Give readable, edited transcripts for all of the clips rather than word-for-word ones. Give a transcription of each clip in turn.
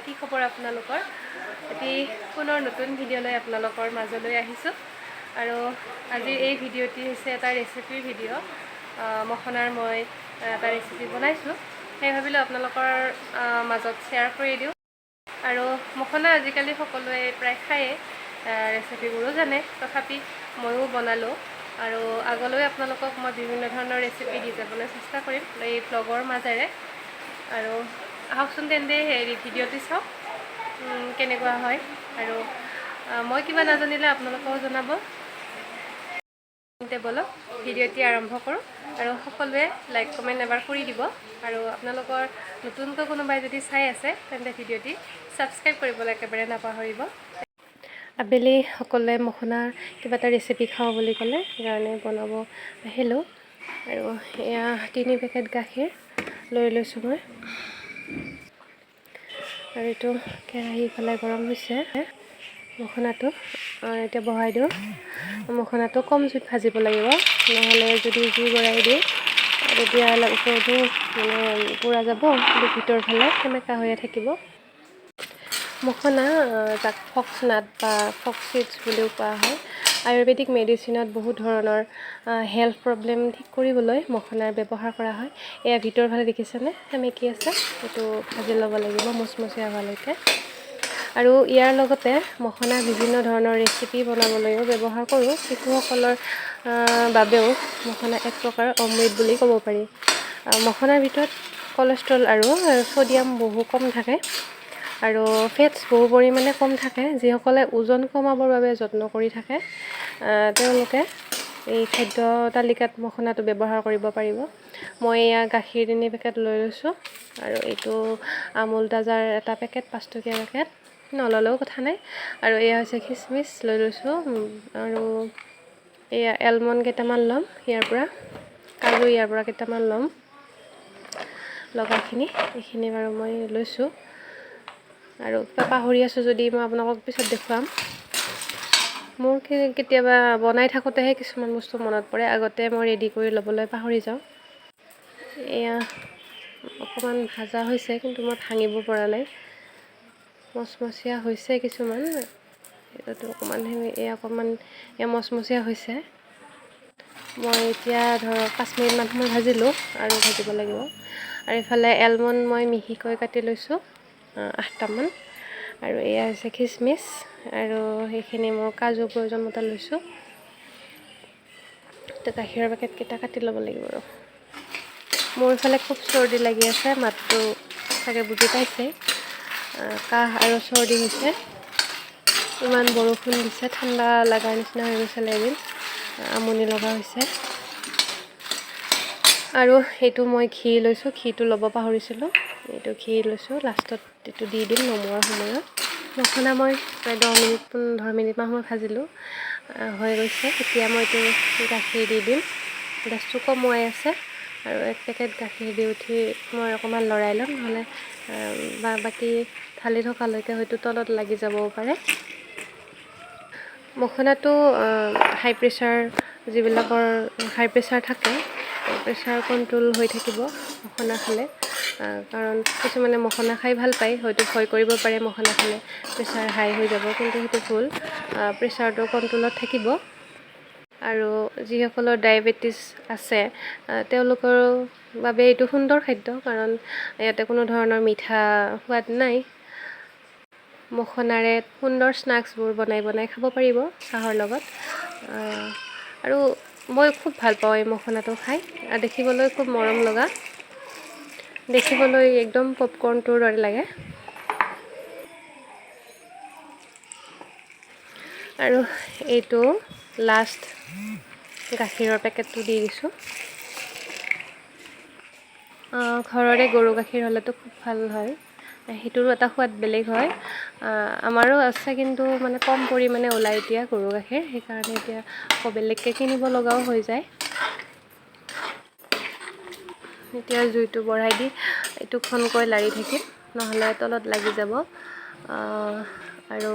কি খবৰ আপোনালোকৰ? এটি পুনৰ নতুন ভিডিঅ' লৈ আপোনালোকৰ মাজলৈ আহিছোঁ আৰু আজিৰ এই ভিডিঅ'টি হৈছে এটা ৰেচিপিৰ ভিডিঅ'। মখনাৰ মই এটা ৰেচিপি বনাইছোঁ, সেই ভাবিলোঁ আপোনালোকৰ মাজত শ্বেয়াৰ কৰি দিওঁ। আৰু মখনা আজিকালি সকলোৱে প্ৰায় খায়েই, ৰেচিপিবোৰো জানে, তথাপি ময়ো বনালোঁ আৰু আগলৈ আপোনালোকক মই বিভিন্ন ধৰণৰ ৰেচিপি দি যাবলৈ চেষ্টা কৰিম এই ব্লগৰ মাজেৰে। আৰু আহকচোন তেন্তে হেৰি ভিডিঅ'টি চাওক কেনেকুৱা হয়, আৰু মই কিবা নাজানিলে আপোনালোকেও জনাব। তেন্তে বলক ভিডিঅ'টি আৰম্ভ কৰোঁ আৰু সকলোৱে লাইক কমেণ্ট এবাৰ কৰি দিব। আৰু আপোনালোকৰ নতুনকৈ কোনোবাই যদি চাই আছে তেন্তে ভিডিঅ'টি ছাবস্ক্ৰাইব কৰিবলৈ একেবাৰে নাপাহৰিব। আবেলি সকলোৱে মখনাৰ কিবা এটা ৰেচিপি খাওঁ বুলি ক'লে সেইকাৰণে বনাব আহিলোঁ। আৰু এয়া 3 পেকেট গাখীৰ লৈ লৈছোঁ মই, আৰু এইটো কেৰাহী ইফালে গৰম হৈছে। মখনাটো এতিয়া বহাই দিওঁ। মখনাটো কম জুইত ভাজিব লাগিব, নহ'লে যদি জুই বঢ়াই দিওঁ তেতিয়া ওপৰতো মানে পুৰা যাব, কিন্তু ভিতৰ ফালে সেমেকা হৈয়ে থাকিব। মখনা যাক ফক্সনাট বা ফক্স চিডছ বুলিও কোৱা হয়, আয়ুৰ্বেদিক মেডিচিনত বহুত ধৰণৰ হেল্থ প্ৰব্লেম ঠিক কৰিবলৈ মখনাৰ ব্যৱহাৰ কৰা হয়। এয়া ভিতৰ ফালে দেখিছেনে সেমেকি আছে, এইটো ভাজি ল'ব লাগিব মচমচীয়া হোৱালৈকে। আৰু ইয়াৰ লগতে মখনা বিভিন্ন ধৰণৰ ৰেচিপি বনাবলৈও ব্যৱহাৰ কৰোঁ। শিশুসকলৰ বাবেও মখনা এক প্ৰকাৰৰ অমৃত বুলি ক'ব পাৰি। মখনাৰ ভিতৰত কলেষ্ট্ৰল আৰু ছ'ডিয়াম বহু কম থাকে, আৰু ফেটছ বহু পৰিমাণে কম থাকে। যিসকলে ওজন কমাবৰ বাবে যত্ন কৰি থাকে তেওঁলোকে এই খাদ্য তালিকাত মখনাটো ব্যৱহাৰ কৰিব পাৰিব। মই এয়া গাখীৰ 3 পেকেট লৈ লৈছোঁ, আৰু এইটো আমুল তাজাৰ এটা পেকেট 5 টকীয়া পেকেট, নল'লেও কথা নাই। আৰু এয়া হৈছে খিচমিচ লৈ লৈছোঁ, আৰু এয়া এলমণ্ড কেইটামান ল'ম ইয়াৰ পৰা, কাজু ইয়াৰ পৰা কেইটামান ল'ম, লগাখিনি এইখিনি বাৰু মই লৈছোঁ। আৰু পাহৰি আছোঁ যদি মই আপোনালোকক পিছত দেখুৱাম। মোৰ কেতিয়াবা বনাই থাকোঁতেহে কিছুমান বস্তু মনত পৰে, আগতে মই ৰেডি কৰি ল'বলৈ পাহৰি যাওঁ। এয়া অকণমান ভাজা হৈছে, কিন্তু মই ভাঙিব পৰা নাই, মচমচীয়া হৈছে কিছুমান, এইটো অকণমান অকণমান মচমচীয়া হৈছে। মই এতিয়া ধৰক 5 মিনিটমান সময় ভাজিলোঁ আৰু ভাজিব লাগিব। আৰু ইফালে এলমণ্ড মই মিহিকৈ কাটি লৈছোঁ 8টামান, আৰু এয়া হৈছে খিচমিচ, আৰু সেইখিনি মই কাজু প্ৰয়োজন মতে লৈছোঁ। তো গাখীৰৰ পেকেটকেইটা কাটি ল'ব লাগিব। আৰু মোৰ ইফালে খুব চৰ্দি লাগি আছে, মাতটো চাগে বুজি পাইছে, কাহ আৰু চৰ্দি হৈছে। ইমান বৰষুণ দিছে, ঠাণ্ডা লগাৰ নিচিনা হৈ গৈছিলে, এদিন আমনি লগা হৈছে। আৰু এইটো মই ঘি লৈছোঁ, ঘিটো ল'ব পাহৰিছিলোঁ, এইটো ঘি লৈছোঁ, লাষ্টত এইটো দি দিম নমোৱাৰ সময়ত। মখনা মই প্ৰায় 10 মিনিট 15 মিনিটমান সময় ভাজিলোঁ, হৈ গৈছে। এতিয়া মই এইটো গাখীৰ দি দিম, গেছটো কমোৱাই আছে, আৰু 1 পেকেট গাখীৰ দি উঠি মই অকণমান লৰাই ল'ম, নহ'লে বাকী ঢালি থকালৈকে হয়তো তলত লাগি যাবও পাৰে। মখনাটো হাই প্ৰেছাৰ, যিবিলাকৰ হাই প্ৰেছাৰ থাকে, প্ৰেছাৰ কণ্ট্ৰল হৈ থাকিব মখনা খালে। কাৰণ কিছুমানে মখনা খাই ভাল পায়, হয়তো ভয় কৰিব পাৰে মখনা খালে প্ৰেছাৰ হাই হৈ যাব, কিন্তু সেইটো ভুল, প্ৰেছাৰটো কণ্ট্ৰলত থাকিব। আৰু যিসকলৰ ডায়েবেটিছ আছে তেওঁলোকৰ বাবে এইটো সুন্দৰ খাদ্য, কাৰণ ইয়াতে কোনো ধৰণৰ মিঠা সোৱাদ নাই। মখনাৰে সুন্দৰ স্নেক্সবোৰ বনাই খাব পাৰিব চাহৰ লগত। আৰু মই খুব ভাল পাওঁ এই মখনাটো খাই, দেখিবলৈ খুব মৰম লগা, দেখিবলৈ একদম পপকৰ্ণটোৰ দৰে লাগে। আৰু এইটো লাষ্ট গাখীৰৰ পেকেটটো দি দিছোঁ। ঘৰৰে গৰু গাখীৰ হ'লেতো খুব ভাল হয়, সেইটোৰো এটা সোৱাদ বেলেগ হয়। আমাৰো আছে, কিন্তু মানে কম পৰিমাণে ওলায় এতিয়া গৰু গাখীৰ, সেইকাৰণে এতিয়া আকৌ বেলেগকৈ কিনিব লগাও হৈ যায়। এতিয়া জুইটো বঢ়াই দি এইটো ঘনকৈ লাৰি থাকিম, নহ'লে তলত লাগি যাব। আৰু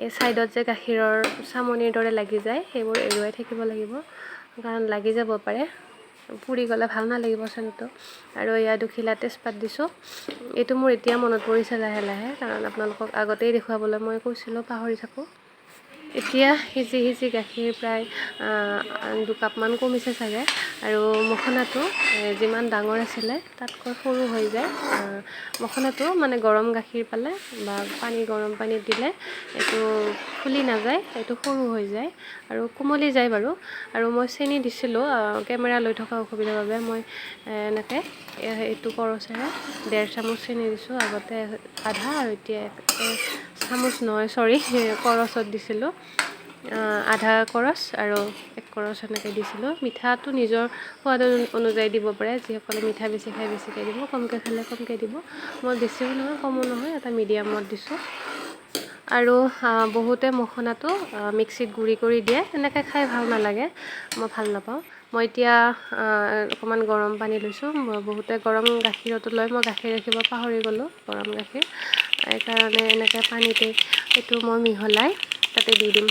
এই ছাইডত যে গাখীৰৰ চামনিৰ দৰে লাগি যায়, সেইবোৰ এৰুৱাই থাকিব লাগিব, কাৰণ লাগি যাব পাৰে। পুৰি গ'লে ভাল নালাগিব চেণ্টটো। আৰু এয়া দুখিলা তেজপাত দিছোঁ। এইটো মোৰ এতিয়া মনত পৰিছে লাহে লাহে, কাৰণ আপোনালোকক আগতেই দেখুৱাবলৈ মই কৈছিলোঁ, পাহৰি থাকোঁ। এতিয়া সিজি সিজি গাখীৰ প্ৰায় 2 কাপমান কমিছে চাগে। আৰু মখনাটো যিমান ডাঙৰ আছিলে তাতকৈ সৰু হৈ যায়। মখনাটো মানে গৰম গাখীৰ পালে বা গৰম পানীত দিলে এইটো ফুলি নাযায়, এইটো সৰু হৈ যায় আৰু কোমলি যায় বাৰু। আৰু মই চেনি দিছিলোঁ, কেমেৰা লৈ থকা অসুবিধাৰ বাবে মই এনেকৈ এইটো কৰচেৰে 1.5 চামুচ চেনি দিছোঁ। আগতে আধা আৰু এতিয়া 1 চামুচ নহয়, চৰি, কৰচত দিছিলোঁ। আধা কৰচ আৰু 1 কৰচ এনেকৈ দিছিলোঁ। মিঠাটো নিজৰ সোৱাদ অনুযায়ী দিব পাৰে, যিসকলে মিঠা বেছি খাই বেছিকৈ দিব, কমকৈ খালে কমকৈ দিব। মই বেছিও নহয় কমো নহয়, এটা মিডিয়ামত দিছোঁ। আৰু বহুতে মখনাটো মিক্সিত গুড়ি কৰি দিয়ে, তেনেকৈ খাই ভাল নালাগে, মই ভাল নাপাওঁ। মই এতিয়া অকণমান গৰম পানী লৈছোঁ। বহুতে গৰম গাখীৰতো লয়, মই গাখীৰ ৰাখিব পাহৰি গ'লোঁ, গৰম গাখীৰ। সেইকাৰণে এনেকৈ পানীতে এইটো মই মিহলাই তাতে দি দিম।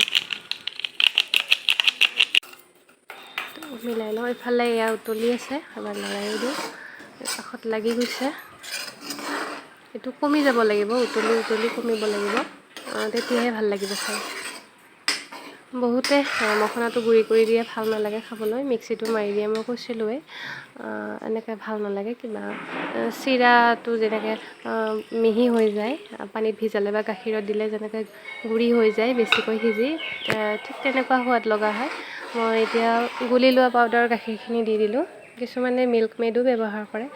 মিলাই লওঁ। ইফালে এয়া উতলি আছে, এবাৰ লৰাই দিওঁ, কাষত লাগি গৈছে। এইটো কমি যাব লাগিব, উতলি উতলি কমিব লাগিব, তেতিয়াহে ভাল লাগিব খাই। বহুতে মখনাটো গুড়ি কৰি দিয়ে, ভাল নালাগে খাবলৈ, মিক্সিটো মাৰি দিয়ে, মই কৈছিলোঁৱেই। এনেকৈ ভাল নালাগে, কিবা চিৰাটো যেনেকৈ মিহি হৈ যায় পানীত ভিজালে বা গাখীৰত দিলে যেনেকৈ গুড়ি হৈ যায় বেছিকৈ সিজি, ঠিক তেনেকুৱা সোৱাদ লগা হয়। মই এতিয়া গুলি লোৱা পাউদাৰ গাখীৰখিনি দি দিলোঁ। কিছুমানে মিল্ক মেডো ব্যৱহাৰ কৰে।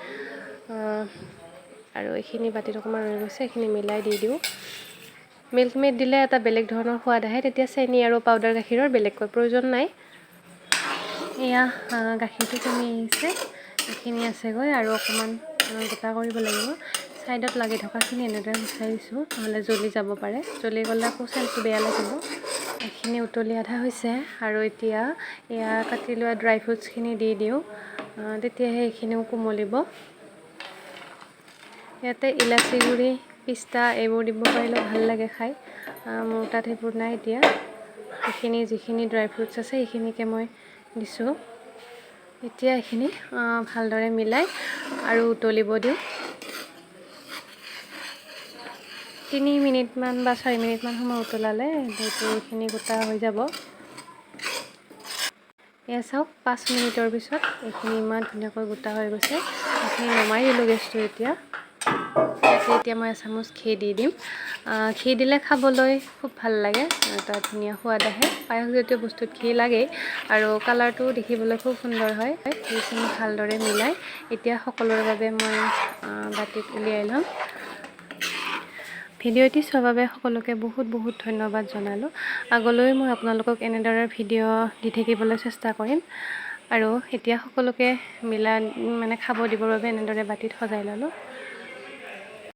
আৰু এইখিনি বাতিত অকণমান ৰৈ গৈছে, এইখিনি মিলাই দি দিওঁ। মিল্ক মেড দিলে এটা বেলেগ ধৰণৰ সোৱাদ আহে, তেতিয়া চেনি আৰু পাউদাৰ গাখীৰৰ বেলেগকৈ প্ৰয়োজন নাই। এয়া গাখীৰটো কমি আহিছে, এইখিনি আছেগৈ আৰু অকণমান গোটা কৰিব লাগিব। ছাইডত লাগি থকাখিনি এনেদৰে গুচাই দিছোঁ, নহ'লে জ্বলি যাব পাৰে, জ্বলি গ'লে আকৌ চেণ্টটো বেয়া লাগিব। এইখিনি উতলি আধা হৈছে আৰু এতিয়া এয়া কাটি লোৱা ড্ৰাই ফ্ৰুটছখিনি দি দিওঁ, তেতিয়াহে এইখিনিও কোমলিব। ইয়াতে ইলাচি গুড়ি, পিস্তা এইবোৰ দিব পাৰিলেও ভাল লাগে খাই, মোৰ তাত সেইবোৰ নাই এতিয়া। এইখিনি যিখিনি ড্ৰাই ফ্ৰুটছ আছে সেইখিনিকে মই দিছোঁ। এতিয়া এইখিনি ভালদৰে মিলাই আৰু উতলিব দিওঁ। 3 মিনিটমান বা 4 মিনিটমান সময় উতলালে এইখিনি গোটা হৈ যাব। এয়া চাওক, 5 মিনিটৰ পিছত এইখিনি ইমান ধুনীয়াকৈ গোটা হৈ গৈছে। এইখিনি নমাই দিলোঁ গেছটো এতিয়া। এতিয়া মই এচামুচ ঘি দি দিম। ঘি দিলে খাবলৈ খুব ভাল লাগে, এটা ধুনীয়া সোৱাদ আহে। পায়স জাতীয় বস্তুত ঘি লাগেই আৰু কালাৰটো দেখিবলৈ খুব সুন্দৰ হয়। এইখিনি ভালদৰে মিলাই এতিয়া সকলোৰে বাবে মই বাতিত উলিয়াই ল'ম। ভিডিঅ'টি চোৱাৰ বাবে সকলোকে বহুত বহুত ধন্যবাদ জনালোঁ। আগলৈ মই আপোনালোকক এনেদৰে ভিডিঅ' দি থাকিবলৈ চেষ্টা কৰিম। আৰু এতিয়া সকলোকে খাব দিবৰ বাবে এনেদৰে বাতিত সজাই ল'লোঁ।